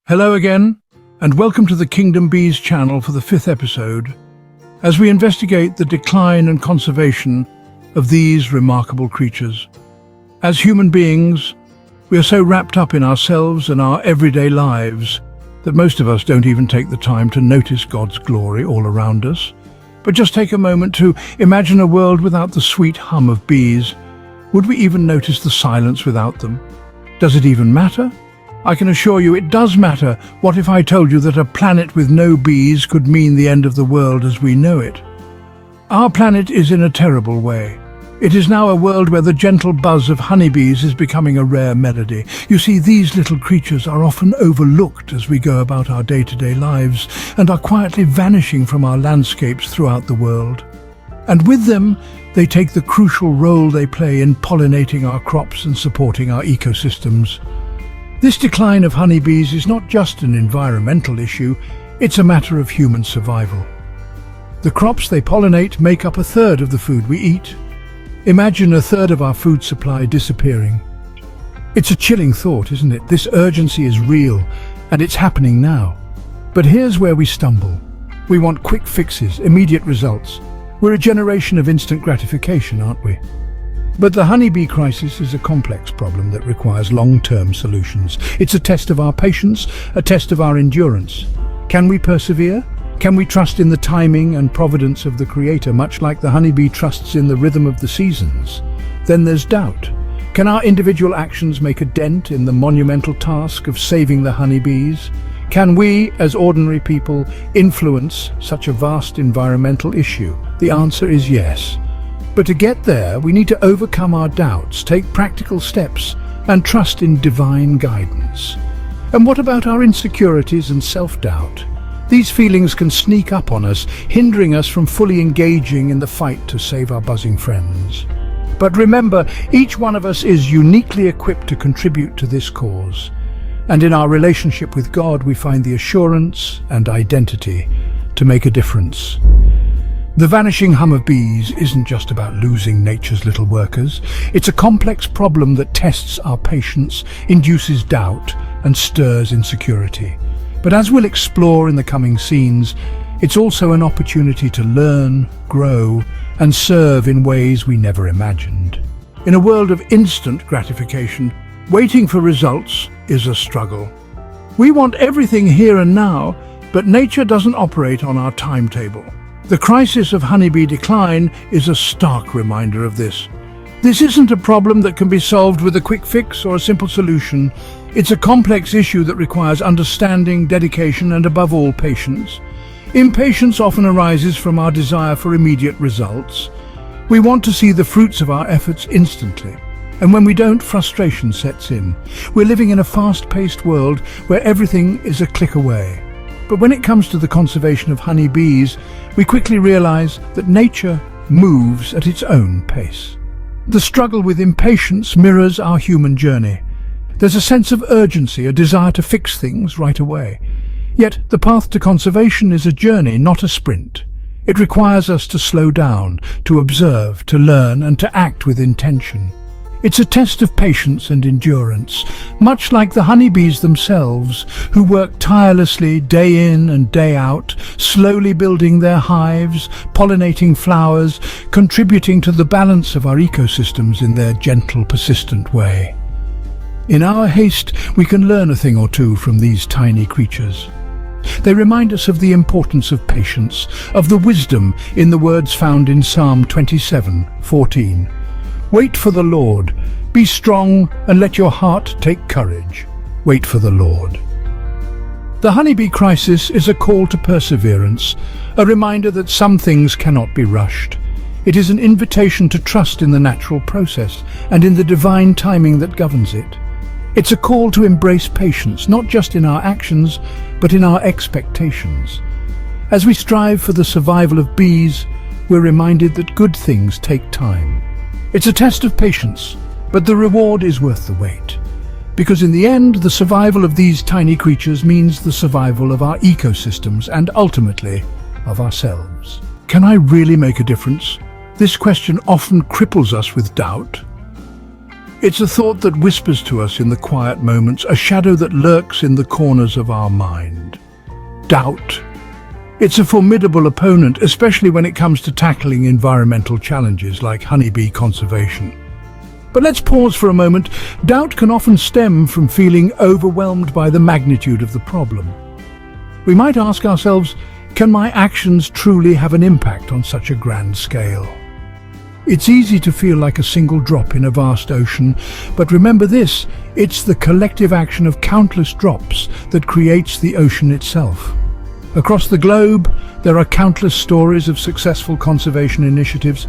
Hello again, and welcome to the Kingdom Beeez channel for the 5th episode, as we investigate the decline and conservation of these remarkable creatures. As human beings, we are so wrapped up in ourselves and our everyday lives that most of us don't even take the time to notice God's glory all around us. But just take a moment to imagine a world without the sweet hum of bees. Would we even notice the silence without them? Does it even matter? I can assure you it does matter. What if I told you that a planet with no bees could mean the end of the world as we know it? Our planet is in a terrible way. It is now a world where the gentle buzz of honeybees is becoming a rare melody. You see, these little creatures are often overlooked as we go about our day-to-day lives and are quietly vanishing from our landscapes throughout the world. And with them, they take the crucial role they play in pollinating our crops and supporting our ecosystems. This decline of honeybees is not just an environmental issue, it's a matter of human survival. The crops they pollinate make up a third of the food we eat. Imagine a third of our food supply disappearing. It's a chilling thought, isn't it? This urgency is real, and it's happening now. But here's where we stumble. We want quick fixes, immediate results. We're a generation of instant gratification, aren't we? But the honeybee crisis is a complex problem that requires long-term solutions. It's a test of our patience, a test of our endurance. Can we persevere? Can we trust in the timing and providence of the Creator, much like the honeybee trusts in the rhythm of the seasons? Then there's doubt. Can our individual actions make a dent in the monumental task of saving the honeybees? Can we, as ordinary people, influence such a vast environmental issue? The answer is yes. But to get there, we need to overcome our doubts, take practical steps, and trust in divine guidance. And what about our insecurities and self-doubt? These feelings can sneak up on us, hindering us from fully engaging in the fight to save our buzzing friends. But remember, each one of us is uniquely equipped to contribute to this cause. And in our relationship with God, we find the assurance and identity to make a difference. The vanishing hum of bees isn't just about losing nature's little workers. It's a complex problem that tests our patience, induces doubt, and stirs insecurity. But as we'll explore in the coming scenes, it's also an opportunity to learn, grow, and serve in ways we never imagined. In a world of instant gratification, waiting for results is a struggle. We want everything here and now, but nature doesn't operate on our timetable. The crisis of honeybee decline is a stark reminder of this. This isn't a problem that can be solved with a quick fix or a simple solution. It's a complex issue that requires understanding, dedication, and above all, patience. Impatience often arises from our desire for immediate results. We want to see the fruits of our efforts instantly. And when we don't, frustration sets in. We're living in a fast-paced world where everything is a click away. But when it comes to the conservation of honeybees, we quickly realize that nature moves at its own pace. The struggle with impatience mirrors our human journey. There's a sense of urgency, a desire to fix things right away. Yet the path to conservation is a journey, not a sprint. It requires us to slow down, to observe, to learn, and to act with intention. It's a test of patience and endurance, much like the honeybees themselves, who work tirelessly day in and day out, slowly building their hives, pollinating flowers, contributing to the balance of our ecosystems in their gentle, persistent way. In our haste, we can learn a thing or two from these tiny creatures. They remind us of the importance of patience, of the wisdom in the words found in Psalm 27:14. Wait for the Lord. Be strong and let your heart take courage. Wait for the Lord. The honeybee crisis is a call to perseverance, a reminder that some things cannot be rushed. It is an invitation to trust in the natural process and in the divine timing that governs it. It's a call to embrace patience, not just in our actions, but in our expectations. As we strive for the survival of bees, we're reminded that good things take time. It's a test of patience, but the reward is worth the wait. Because in the end, the survival of these tiny creatures means the survival of our ecosystems and ultimately of ourselves. Can I really make a difference? This question often cripples us with doubt. It's a thought that whispers to us in the quiet moments, a shadow that lurks in the corners of our mind. Doubt. It's a formidable opponent, especially when it comes to tackling environmental challenges like honeybee conservation. But let's pause for a moment. Doubt can often stem from feeling overwhelmed by the magnitude of the problem. We might ask ourselves, can my actions truly have an impact on such a grand scale? It's easy to feel like a single drop in a vast ocean, but remember this, it's the collective action of countless drops that creates the ocean itself. Across the globe, there are countless stories of successful conservation initiatives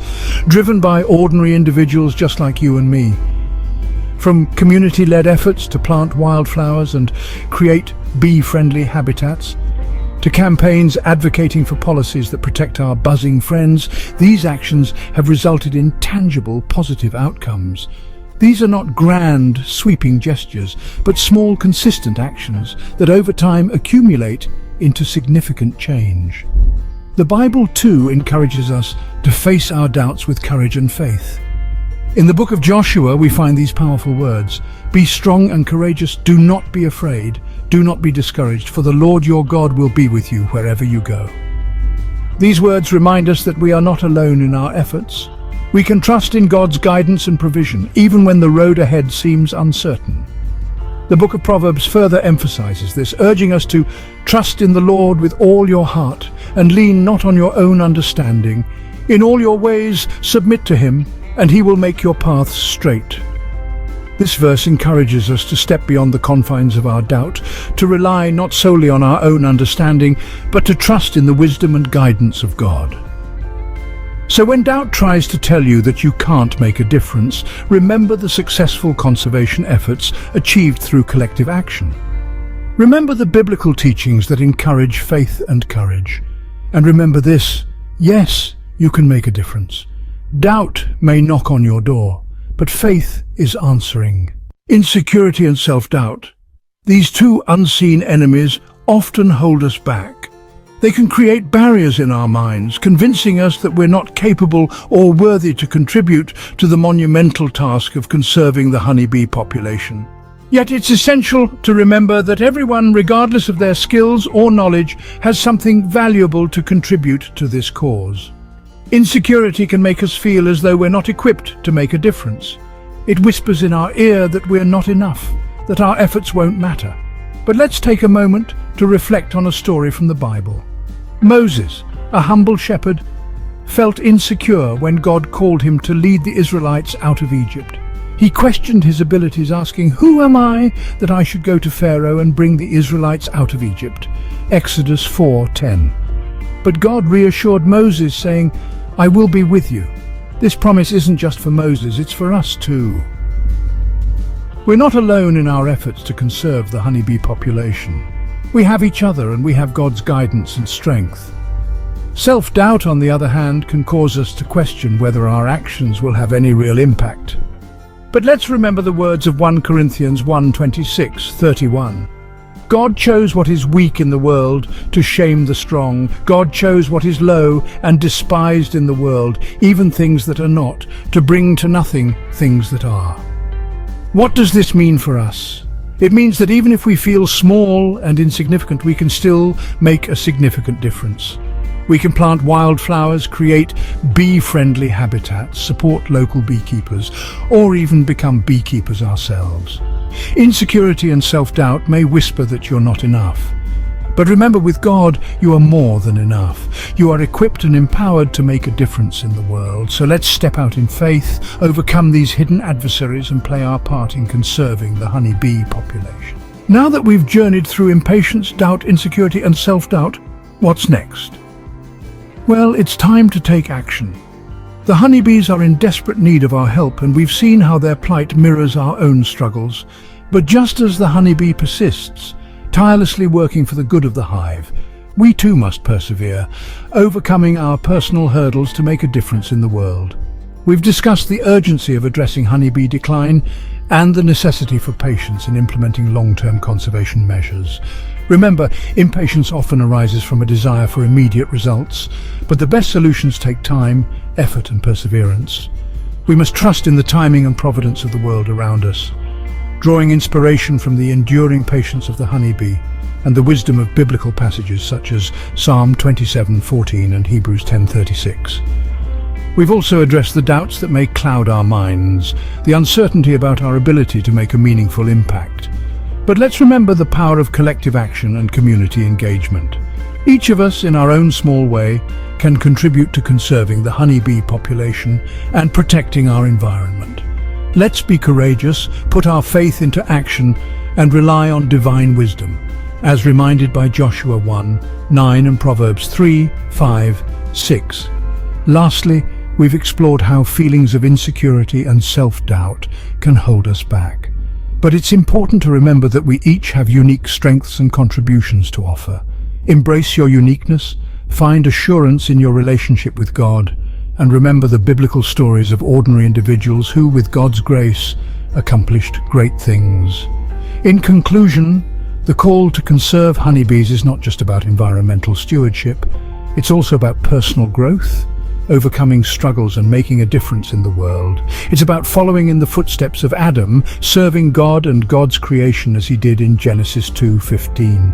driven by ordinary individuals just like you and me. From community-led efforts to plant wildflowers and create bee-friendly habitats, to campaigns advocating for policies that protect our buzzing friends, these actions have resulted in tangible, positive outcomes. These are not grand, sweeping gestures, but small, consistent actions that over time accumulate into significant change. The Bible, too, encourages us to face our doubts with courage and faith. In the book of Joshua, we find these powerful words, "Be strong and courageous, do not be afraid, do not be discouraged, for the Lord your God will be with you wherever you go." These words remind us that we are not alone in our efforts. We can trust in God's guidance and provision, even when the road ahead seems uncertain. The book of Proverbs further emphasizes this, urging us to trust in the Lord with all your heart and lean not on your own understanding. In all your ways submit to him, and he will make your paths straight. This verse encourages us to step beyond the confines of our doubt, to rely not solely on our own understanding, but to trust in the wisdom and guidance of God. So when doubt tries to tell you that you can't make a difference, remember the successful conservation efforts achieved through collective action. Remember the biblical teachings that encourage faith and courage. And remember this, yes, you can make a difference. Doubt may knock on your door, but faith is answering. Insecurity and self-doubt, these two unseen enemies, often hold us back. They can create barriers in our minds, convincing us that we're not capable or worthy to contribute to the monumental task of conserving the honeybee population. Yet it's essential to remember that everyone, regardless of their skills or knowledge, has something valuable to contribute to this cause. Insecurity can make us feel as though we're not equipped to make a difference. It whispers in our ear that we're not enough, that our efforts won't matter. But let's take a moment to reflect on a story from the Bible. Moses, a humble shepherd, felt insecure when God called him to lead the Israelites out of Egypt. He questioned his abilities, asking, "Who am I that I should go to Pharaoh and bring the Israelites out of Egypt?" Exodus 4:10. But God reassured Moses, saying, "I will be with you." This promise isn't just for Moses, it's for us too. We're not alone in our efforts to conserve the honeybee population. We have each other, and we have God's guidance and strength. Self-doubt, on the other hand, can cause us to question whether our actions will have any real impact. But let's remember the words of 1 Corinthians 1:26-31. God chose what is weak in the world to shame the strong. God chose what is low and despised in the world, even things that are not, to bring to nothing things that are. What does this mean for us? It means that even if we feel small and insignificant, we can still make a significant difference. We can plant wildflowers, create bee-friendly habitats, support local beekeepers, or even become beekeepers ourselves. Insecurity and self-doubt may whisper that you're not enough. But remember, with God, you are more than enough. You are equipped and empowered to make a difference in the world. So let's step out in faith, overcome these hidden adversaries, and play our part in conserving the honeybee population. Now that we've journeyed through impatience, doubt, insecurity, and self-doubt, what's next? Well, it's time to take action. The honeybees are in desperate need of our help, and we've seen how their plight mirrors our own struggles. But just as the honeybee persists, tirelessly working for the good of the hive, we too must persevere, overcoming our personal hurdles to make a difference in the world. We've discussed the urgency of addressing honeybee decline and the necessity for patience in implementing long-term conservation measures. Remember, impatience often arises from a desire for immediate results, but the best solutions take time, effort, and perseverance. We must trust in the timing and providence of the world around us, drawing inspiration from the enduring patience of the honeybee and the wisdom of biblical passages such as Psalm 27:14 and Hebrews 10:36. We've also addressed the doubts that may cloud our minds, the uncertainty about our ability to make a meaningful impact. But let's remember the power of collective action and community engagement. Each of us, in our own small way, can contribute to conserving the honeybee population and protecting our environment. Let's be courageous, put our faith into action, and rely on divine wisdom, as reminded by Joshua 1:9 and Proverbs 3:5-6. Lastly, we've explored how feelings of insecurity and self-doubt can hold us back. But it's important to remember that we each have unique strengths and contributions to offer. Embrace your uniqueness, find assurance in your relationship with God, and remember the biblical stories of ordinary individuals who, with God's grace, accomplished great things. In conclusion, the call to conserve honeybees is not just about environmental stewardship, it's also about personal growth, overcoming struggles and making a difference in the world. It's about following in the footsteps of Adam, serving God and God's creation as he did in Genesis 2:15.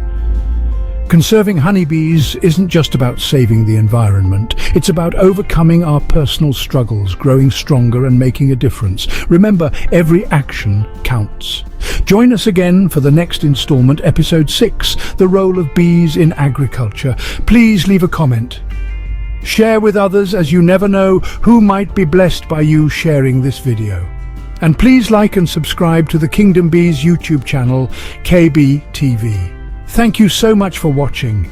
Conserving honeybees isn't just about saving the environment. It's about overcoming our personal struggles, growing stronger and making a difference. Remember, every action counts. Join us again for the next installment, episode 6, The Role of Bees in Agriculture. Please leave a comment. Share with others, as you never know who might be blessed by you sharing this video. And please like and subscribe to the Kingdom Beeez YouTube channel, K.B.TV. Thank you so much for watching.